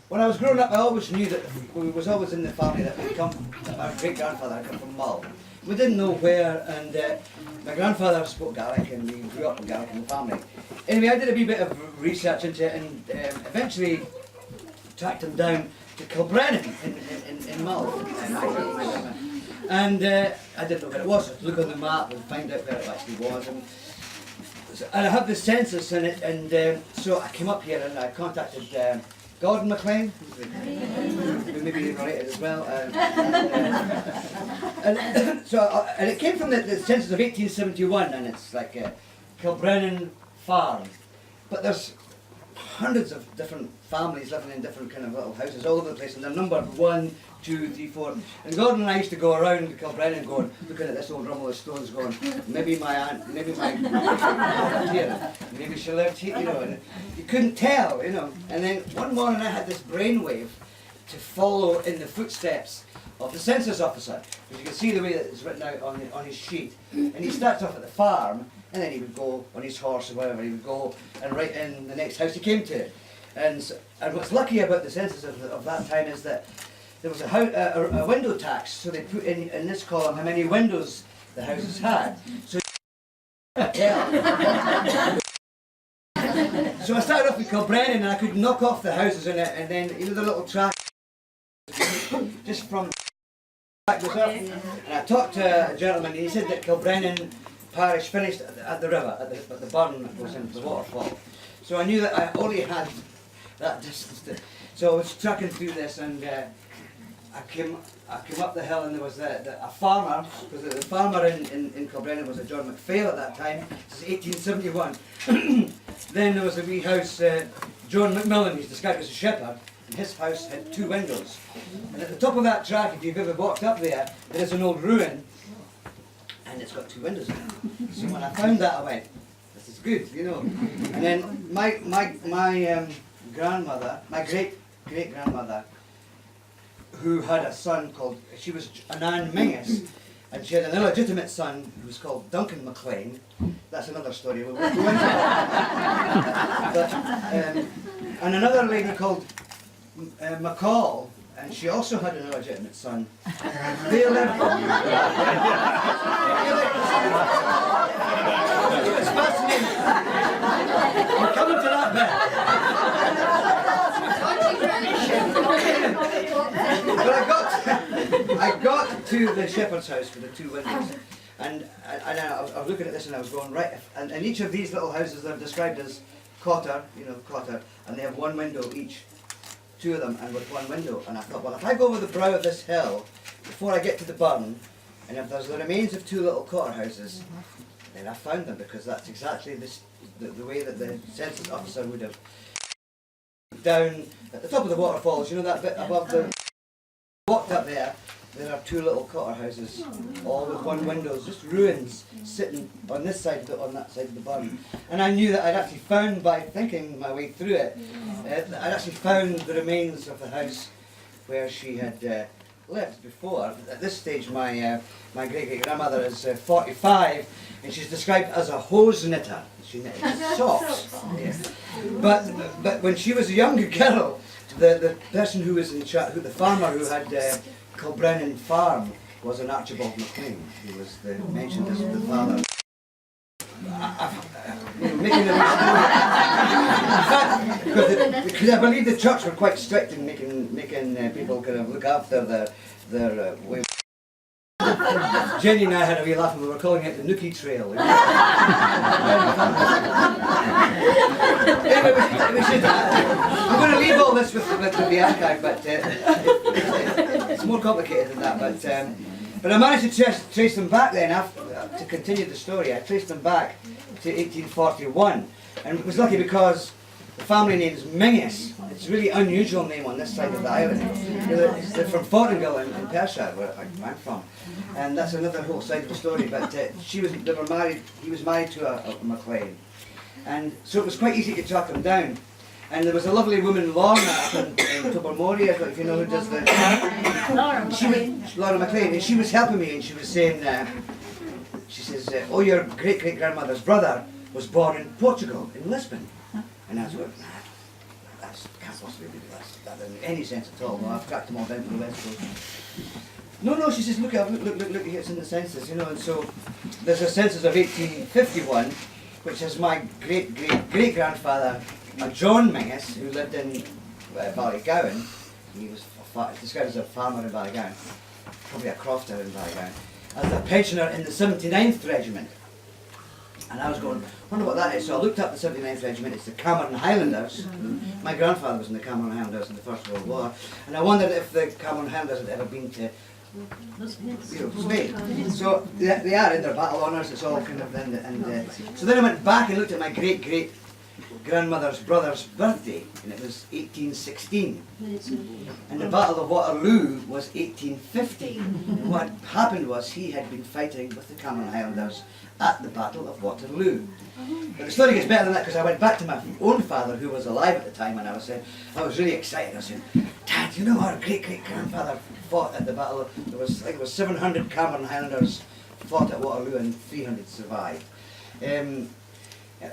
When I was growing up, I always knew that we was always in the family that my great-grandfather had come from Mull. We didn't know where, and my grandfather spoke Gaelic, and we grew up in Gaelic in the family. Anyway, I did a wee bit of research into it, and eventually tracked him down to Kilbrennan in Mull. And I didn't know where it was. I'd look on the map and find out where it actually was. And I have the census in it, and so I came up here and I contacted Dougie Maclean, who may be related as well. And it came from the census of 1871, and it's like Kilbrennan Farm. But there's hundreds of different families living in different kind of little houses all over the place, and they're numbered 1, 2, 3, 4. And Gordon and I used to go around Kilbrennan going, looking at this old rumble of stones going, maybe my aunt, maybe my lived here, maybe she lived here, you know, and you couldn't tell, you know. And then one morning I had this brainwave to follow in the footsteps of the census officer, because you can see the way that it's written out on his sheet. And he starts off at the farm, and then he would go on his horse or whatever, he would go and write in the next house he came to. And what's lucky about the census of that time is that there was a window tax, so they put in this column how many windows the houses had. So so I started off with Kilbrennan, and I could knock off the houses in it, and then you know the little track just from back goes up. And I talked to a gentleman, and he said that Kilbrennan parish finished at the river, at the burn that goes into the waterfall. So I knew that I only had that distance. So I was trucking through this, and I came up the hill, and there was a farmer, because the farmer in Kilbrennan was a John McPhail at that time. This is 1871. Then there was a wee house, John McMillan, he's described as a shepherd, and his house had 2 windows. And at the top of that track, if you've ever walked up there, there is an old ruin, and it's got 2 windows in it. So when I found that, I went, this is good, you know. And then my grandmother, my great-grandmother, who had a son called, she was Anne Mingus, and she had an illegitimate son who was called Duncan Maclean. That's another story we'll go into. And another lady called McCall, and she also had an illegitimate son. They lived. It's fascinating. We're coming to that bit. But I got to the shepherd's house with the 2 windows, and I was looking at this and I was going, right, and each of these little houses are described as cotter, and they have 1 window each, 2 of them, and with 1 window. And I thought, well, if I go over the brow of this hill before I get to the burn, and if there's the remains of 2 little cotter houses, then I found them, because that's exactly the way that the census officer would have. Down at the top of the waterfalls, you know that bit above the. Walked up there are 2 little cotter houses, all with 1 window, just ruins sitting on this side, on that side of the burn. And I knew that I'd actually found, by thinking my way through it, I'd actually found the remains of the house where she had lived before. At this stage, my great-great-grandmother is 45, and she's described as a hose knitter. She knitted socks. Yeah. But when she was a younger girl, the person who was in charge, the farmer who had Kilbrennan Farm, was an Archibald Maclean, who was mentioned as the father. Making a because I believe the church were quite strict in making people kind of look after their way. Jenny and I had a wee laugh, and we were calling it the Nookie Trail. Anyway, I'm going to leave all this with the archive, but it's more complicated than that. But I managed to trace them back then, to continue the story. I traced them back to 1841, and it was lucky because the family name is Mingus. It's a really unusual name on this side of the island. They're from Fortingill in Perthshire, where I'm from, and that's another whole side of the story. But they were married. He was married to a Maclean, and so it was quite easy to track them down. And there was a lovely woman, Lorna, up in Tobermory, if you know who does the. Laura Maclean, and she was helping me, and she was saying, she says, "Oh, your great-great-grandmother's brother was born in Portugal, in Lisbon." And I was going, can't possibly be that in any sense at all. No, I've tracked them all down to the West Coast. No, she says, look, here, it's in the census, you know, and so there's a census of 1851, which is my great-grandfather, John Mingus, who lived in Ballygowan. He was described as a farmer in Ballygowan, probably a crofter in Ballygowan, as a pensioner in the 79th Regiment. And I was going, wonder what that is. So I looked up the 79th Regiment, it's the Cameron Highlanders. My grandfather was in the Cameron Highlanders in the First World War, and I wondered if the Cameron Highlanders had ever been to Spain. So they are in their battle honours, it's all kind of, and so then I went back and looked at my great-great-grandmother's brother's birthday, and it was 1816. And the Battle of Waterloo was 1850. And what happened was he had been fighting with the Cameron Highlanders at the Battle of Waterloo. But the story gets better than that, because I went back to my own father, who was alive at the time, and I was really excited. I said, Dad, you know our great-great-grandfather fought at the battle of, I think it was 700 Cameron Highlanders fought at Waterloo and 300 survived. I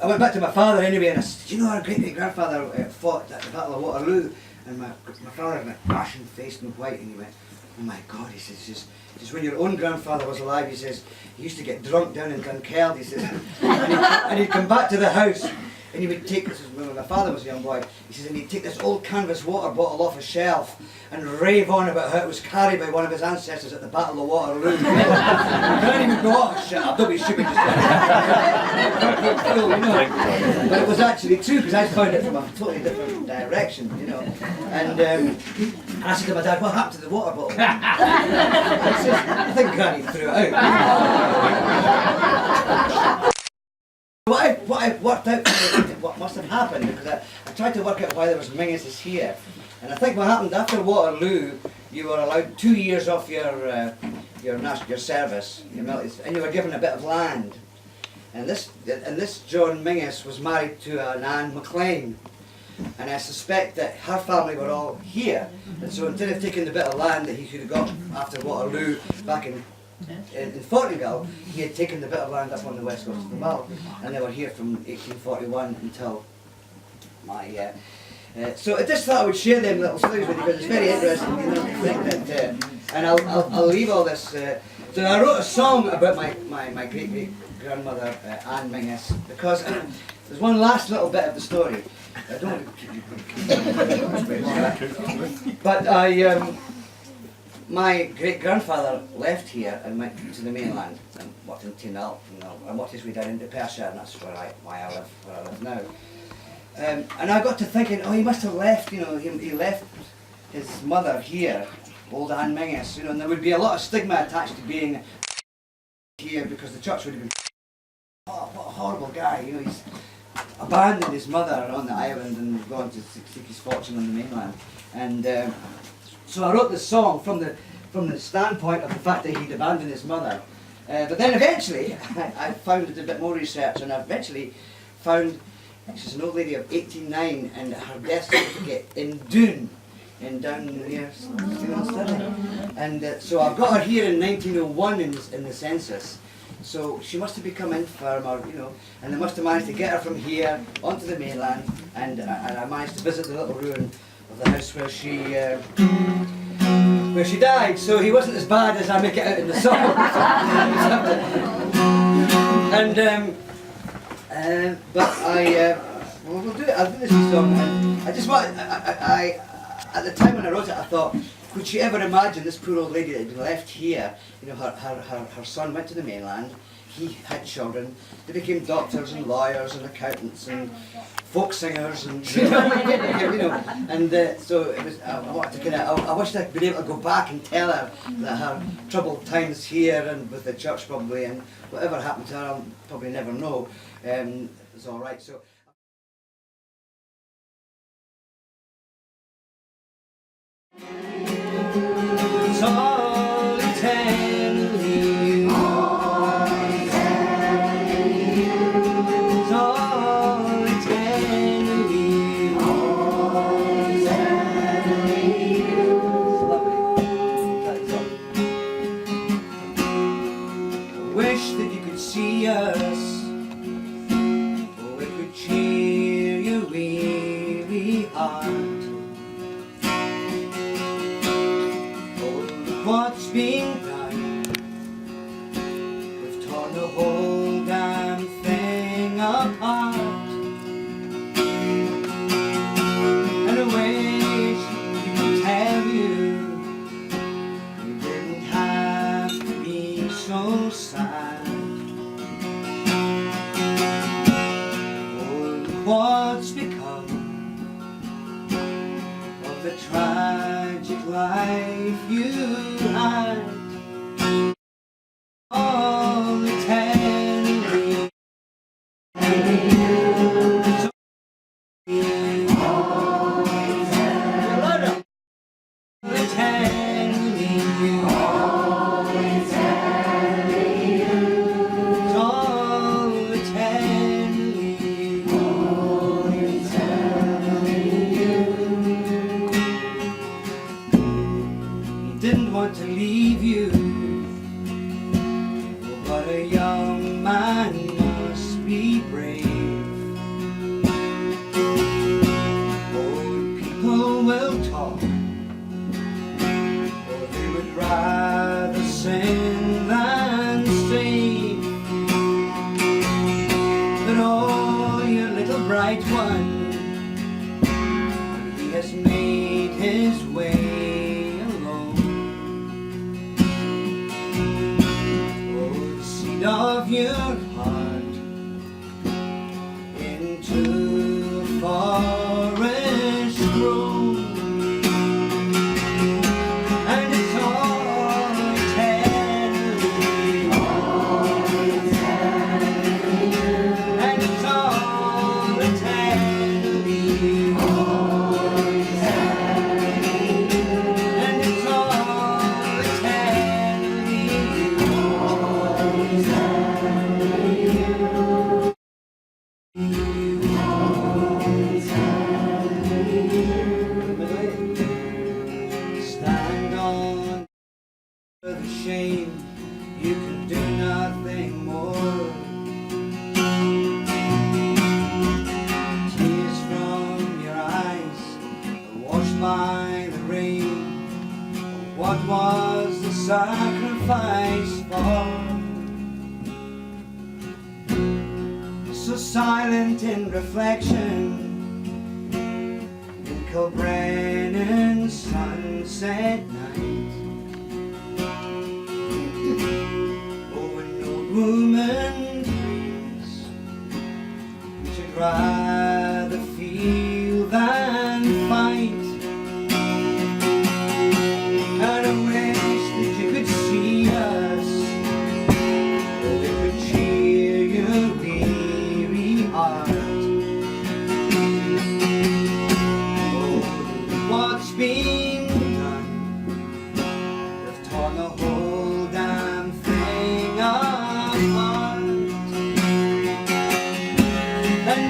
went back to my father anyway, and I said, do you know our great-great-grandfather fought at the Battle of Waterloo? And my father went ashen-faced and white, and he went, oh my God, he says, just when your own grandfather was alive, he says, he used to get drunk down in Dunkeld, he says, and he'd come back to the house, and he would take, this is when my father was a young boy, he says, and he'd take this old canvas water bottle off a shelf and rave on about how it was carried by one of his ancestors at the Battle of Waterloo. You can't even go, oh shut up, don't be stupid, just you know. But it was actually true, because I found it from a totally different direction, you know. And I said to my dad, what happened to the water bottle? I said, I think Granny threw it out. What I worked out, what must have happened, because I tried to work out why there was Minguses here, and I think what happened after Waterloo, you were allowed 2 years off your service, and you were given a bit of land, and this John Mingus was married to an Anne Maclean, and I suspect that her family were all here, and so instead of taking the bit of land that he could have got after Waterloo back in Fortingall, he had taken the bit of land up on the west coast of the Mull, and they were here from 1841 until my. So I just thought I would share them little stories with you, because it's very interesting, you know, to think that, and I'll leave all this. So I wrote a song about my great-great-grandmother Anne Mingus, because there's one last little bit of the story. I don't want to keep you, but my great-grandfather left here and went to the mainland and worked in Tinal, you know, and worked his way down into Perthshire, and that's where I live now. And I got to thinking, oh, he must have left, you know, he left his mother here, old Anne Mingus, you know, and there would be a lot of stigma attached to being here, because the church would have been, oh, what a horrible guy, you know, he's abandoned his mother on the island and gone to seek his fortune on the mainland. And so I wrote this song from the standpoint of the fact that he'd abandoned his mother. But then eventually, I found a bit more research, and I eventually found she's an old lady of 89, and her death certificate in Doon, down near Stirling. And so I've got her here in 1901 in the census. So she must have become infirm, or you know, and they must have managed to get her from here onto the mainland, and I managed to visit the little ruin of the house where she died. So he wasn't as bad as I make it out in the song. And but we'll do it. I'll do this song. And I just want. I at the time when I wrote it, I thought, could she ever imagine this poor old lady that had been left here? You know, her son went to the mainland. He had children. They became doctors and lawyers and accountants and folk singers and you know. And so it was. I wanted to kind of. I wished I'd been able to go back and tell her that her troubled times here and with the church probably, and whatever happened to her, I'll probably never know. It's all right. So. It's all eternally. All eternally. It's all eternally. All eternally. That's all. I wish that you could see us. Oh, it could cheer your weary heart. apart. And I wish he could tell you you didn't have to be so sad. Oh, what's become of the tragic life you had? All the tenderly didn't want to leave you, but a young man must be brave. Old people will talk, or they would rather sing than say that, oh, your little bright one, he has made his way of your heart into a forest grown, and it's all telling, and it's all telling, and it's all stand on the shame, you can do nothing more. Tears from your eyes washed by the rain. What was the sacrifice for? So silent in reflection in Kilbrennan's sunset night. Oh, an old woman dreams she'd rather feel than fight. And I wish that you could see us, or we could cheer your weary heart. Oh, what's been done, they've torn the whole damn thing apart. And